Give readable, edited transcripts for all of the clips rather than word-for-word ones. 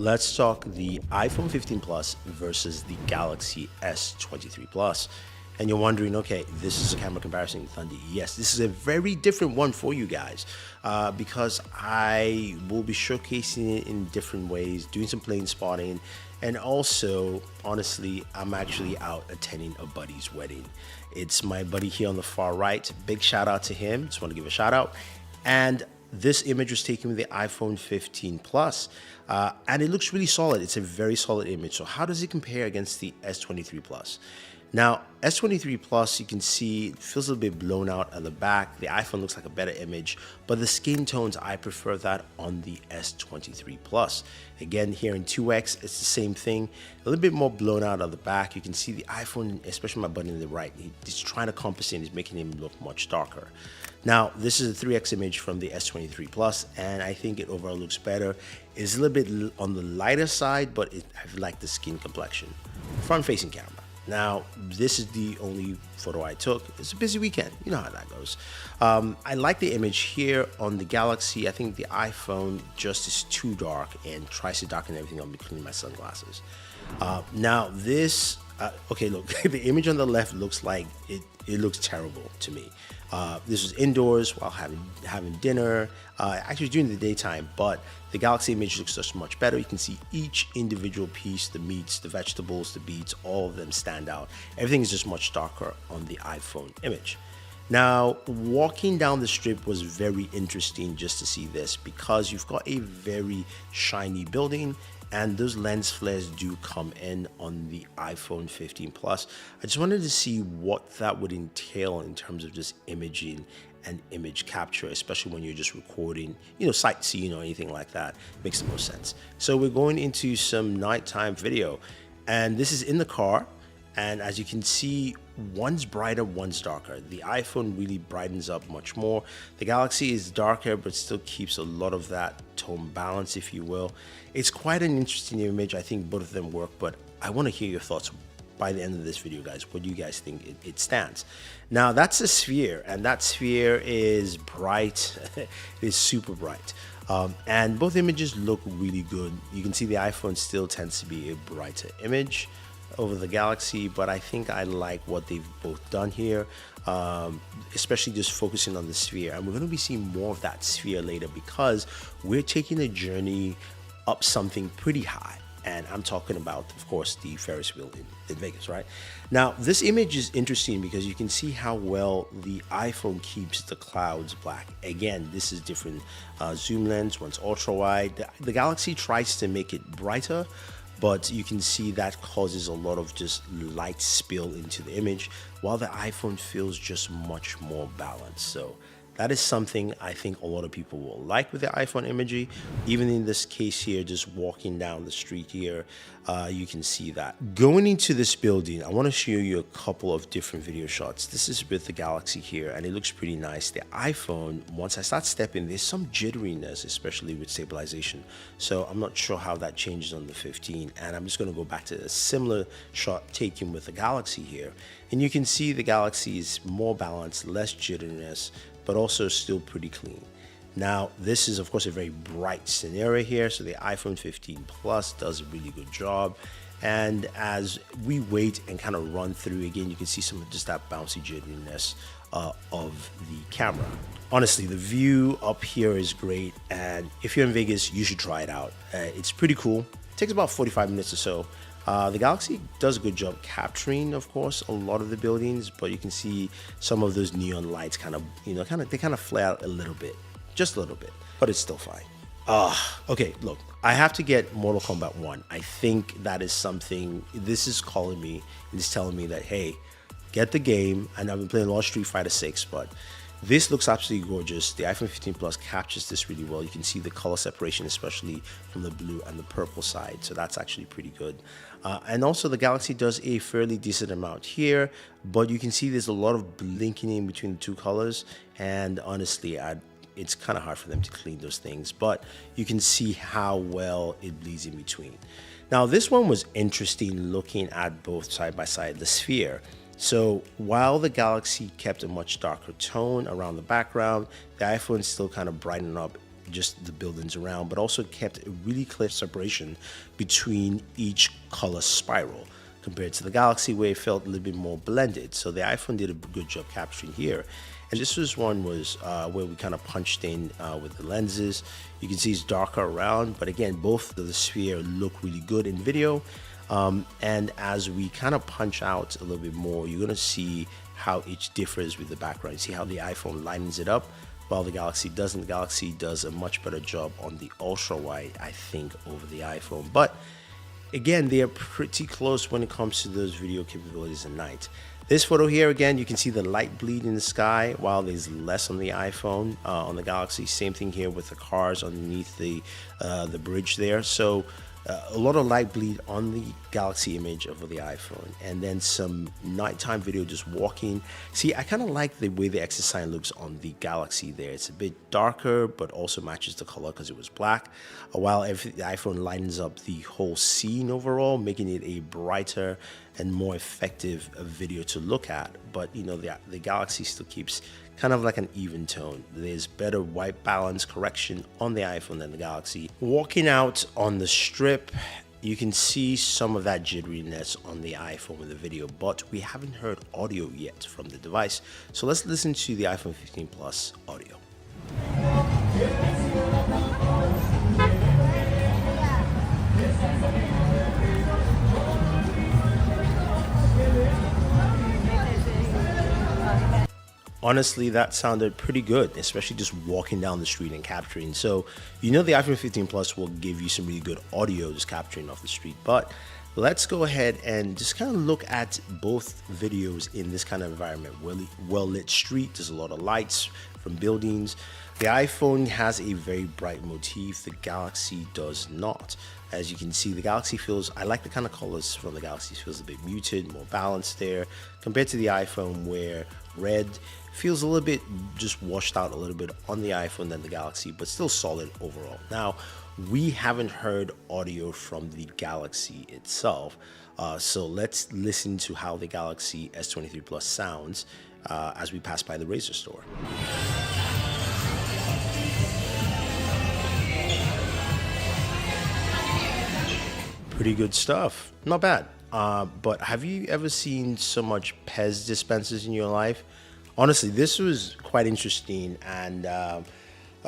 Let's talk the iPhone 15 Plus versus the Galaxy S23 Plus. And you're wondering, okay, this is a camera comparison, Thunder. Yes, this is a very different one for you guys because I will be showcasing it in different ways, doing some plane spotting, and also, honestly, I'm actually out attending a buddy's wedding. It's my buddy here on the far right. Big shout out to him. Just want to give a shout out. And this image was taken with the iPhone 15 Plus, and it looks really solid. It's a very solid image. So how does it compare against the S23 Plus? Now, S23 Plus, you can see it feels a little bit blown out at the back. The iPhone looks like a better image, but the skin tones, I prefer that on the S23 Plus. Again, here in 2X, it's the same thing. A little bit more blown out at the back. You can see the iPhone, especially my buddy on the right, he's trying to compensate. He's making him look much darker. Now, this is a 3X image from the S23 Plus, and I think it overall looks better. It's a little bit on the lighter side, but I like the skin complexion. Front-facing camera. Now, this is the only photo I took. It's a busy weekend. You know how that goes. I like the image here on the Galaxy. I think the iPhone just is too dark and tries to darken everything on between my sunglasses. Now, this, okay, look, the image on the left looks like it looks terrible to me. This was indoors while having dinner, actually during the daytime, but the Galaxy image looks just much better. You can see each individual piece, the meats, the vegetables, the beets, all of them stand out. Everything is just much darker on the iPhone image. Now, walking down the strip was very interesting just to see this because you've got a very shiny building and those lens flares do come in on the iPhone 15 Plus. I just wanted to see what that would entail in terms of just imaging and image capture, especially when you're just recording, you know, sightseeing or anything like that. Makes the most sense. So we're going into some nighttime video, and this is in the car. And as you can see, one's brighter, one's darker. The iPhone really brightens up much more. The Galaxy is darker, but still keeps a lot of that tone balance, if you will. It's quite an interesting image. I think both of them work, but I want to hear your thoughts by the end of this video, guys. What do you guys think it stands? Now, that's a sphere, and that sphere is bright. It is super bright. And both images look really good. You can see the iPhone still tends to be a brighter image over the Galaxy, but I think I like what they've both done here, especially just focusing on the sphere. And we're going to be seeing more of that sphere later because we're taking a journey up something pretty high. And I'm talking about, of course, the Ferris wheel in Vegas, right? Now, this image is interesting because you can see how well the iPhone keeps the clouds black. Again, this is different zoom lens, one's ultra wide. The Galaxy tries to make it brighter, but you can see that causes a lot of just light spill into the image, while the iPhone feels just much more balanced. So that is something I think a lot of people will like with the iPhone imagery. Even in this case here, just walking down the street here, you can see that. Going into this building, I want to show you a couple of different video shots. This is with the Galaxy here, and it looks pretty nice. The iPhone, once I start stepping, there's some jitteriness, especially with stabilization. So I'm not sure how that changes on the 15. And I'm just going to go back to a similar shot taken with the Galaxy here. And you can see the Galaxy is more balanced, less jitteriness, but also still pretty clean. Now, this is of course a very bright scenario here, so the iPhone 15 Plus does a really good job. And as we wait and kind of run through again, you can see some of just that bouncy jitteriness of the camera. Honestly, the view up here is great, and if you're in Vegas, you should try it out. It's pretty cool. It takes about 45 minutes or so. The Galaxy does a good job capturing, of course, a lot of the buildings, but you can see some of those neon lights kind of, they kind of flare out a little bit, just a little bit, but it's still fine. Okay, look, I have to get Mortal Kombat 1. I think that is something, this is calling me, and it's telling me that, hey, get the game. And I've been playing a lot of Street Fighter 6, but this looks absolutely gorgeous. The iPhone 15 Plus captures this really well. You can see the color separation, especially from the blue and the purple side. So that's actually pretty good. And also the Galaxy does a fairly decent amount here, but you can see there's a lot of blinking in between the two colors. And honestly, it's kind of hard for them to clean those things, but you can see how well it bleeds in between. Now, this one was interesting looking at both side by side, the sphere. So while the Galaxy kept a much darker tone around the background, the iPhone still kind of brightened up just the buildings around, but also kept a really clear separation between each color spiral compared to the Galaxy, where it felt a little bit more blended. So the iPhone did a good job capturing here. And this was where we kind of punched in with the lenses. You can see it's darker around, but again, both of the sphere look really good in video. And as we kind of punch out a little bit more, you're gonna see how each differs with the background. See how the iPhone lightens it up while the Galaxy doesn't. The Galaxy does a much better job on the ultra wide, I think, over the iPhone. But again, they are pretty close when it comes to those video capabilities at night. This photo here, again, you can see the light bleed in the sky while there's less on the iPhone, on the Galaxy. Same thing here with the cars underneath the bridge there. So a lot of light bleed on the Galaxy image over the iPhone, and then some nighttime video just walking. See, I kind of like the way the Exit sign looks on the Galaxy there. It's a bit darker, but also matches the color because it was black, while the iPhone lightens up the whole scene overall, making it a brighter and more effective video to look at. But you know, the Galaxy still keeps kind of like an even tone. There's better white balance correction on the iPhone than the Galaxy. Walking out on the strip, you can see some of that jitteriness on the iPhone with the video, but we haven't heard audio yet from the device. So let's listen to the iPhone 15 Plus audio. Honestly, that sounded pretty good, especially just walking down the street and capturing. So, you know, the iPhone 15 Plus will give you some really good audio just capturing off the street. But let's go ahead and just kind of look at both videos in this kind of environment. Well-lit street, there's a lot of lights from buildings. The iPhone has a very bright motif, the Galaxy does not. As you can see, the Galaxy feels, I like the kind of colors from the Galaxy, feels a bit muted, more balanced there, compared to the iPhone where red feels a little bit just washed out a little bit on the iPhone than the Galaxy, but still solid overall. Now, we haven't heard audio from the Galaxy itself, so let's listen to how the Galaxy S23 Plus sounds as we pass by the Razer store. Pretty good stuff, not bad. But have you ever seen so much Pez dispensers in your life? Honestly, this was quite interesting, and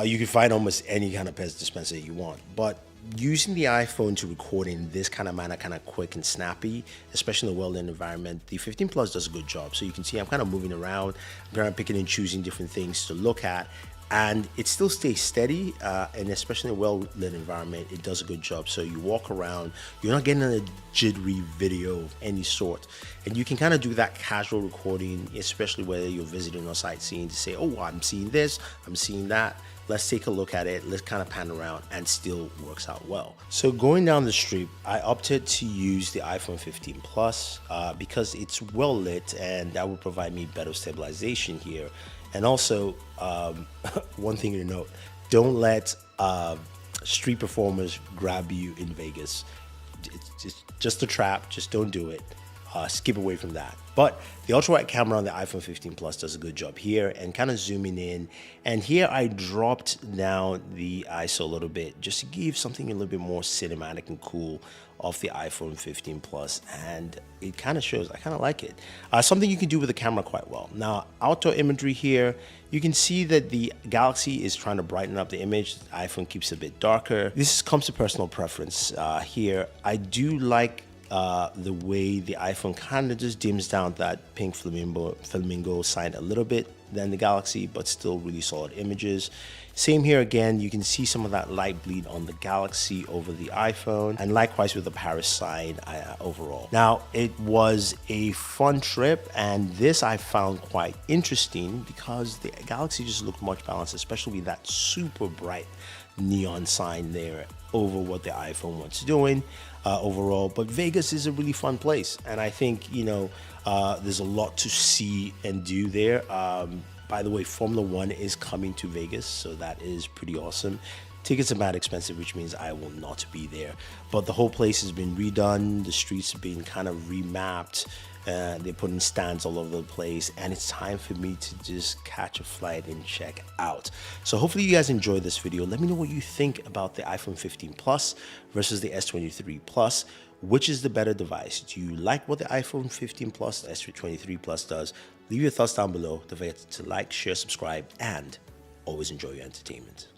you can find almost any kind of Pez dispenser you want. But using the iPhone to record in this kind of manner, kind of quick and snappy, especially in a well-lit environment, the 15 Plus does a good job. So you can see I'm kind of moving around, I'm kind of picking and choosing different things to look at, and it still stays steady, and especially in a well-lit environment, it does a good job. So you walk around, you're not getting a jittery video of any sort, and you can kind of do that casual recording, especially whether you're visiting or sightseeing, to say, oh, I'm seeing this, I'm seeing that, let's take a look at it, let's kind of pan around, and still works out well. So going down the street, I opted to use the iPhone 15 Plus because it's well lit, and that would provide me better stabilization here. And also, one thing to note, don't let street performers grab you in Vegas. It's just a trap, just don't do it. Skip away from that. But the ultra-wide camera on the iPhone 15 Plus does a good job here, and kind of zooming in. And here I dropped down the ISO a little bit just to give something a little bit more cinematic and cool off the iPhone 15 Plus, and it kind of shows. I kind of like it. Something you can do with the camera quite well. Now, outdoor imagery here, you can see that the Galaxy is trying to brighten up the image. The iPhone keeps it a bit darker. This comes to personal preference here. I do like the way the iPhone kind of just dims down that pink flamingo sign a little bit than the Galaxy, but still really solid images. Same here again, you can see some of that light bleed on the Galaxy over the iPhone, and likewise with the Paris sign overall. Now, it was a fun trip, and this I found quite interesting because the Galaxy just looked much balanced, especially with that super bright neon sign there over what the iPhone was doing overall. But Vegas is a really fun place, and I think, you know, there's a lot to see and do there. By the way, Formula One is coming to Vegas, so that is pretty awesome. Tickets are mad expensive, which means I will not be there. But the whole place has been redone, the streets have been kind of remapped, They're putting stands all over the place, and it's time for me to just catch a flight and check out. So hopefully you guys enjoyed this video. Let me know what you think about the iPhone 15 Plus versus the S23 Plus. Which is the better device? Do you like what the iPhone 15 Plus, the S23 Plus does? Leave your thoughts down below. Don't forget to like, share, subscribe, and always enjoy your entertainment.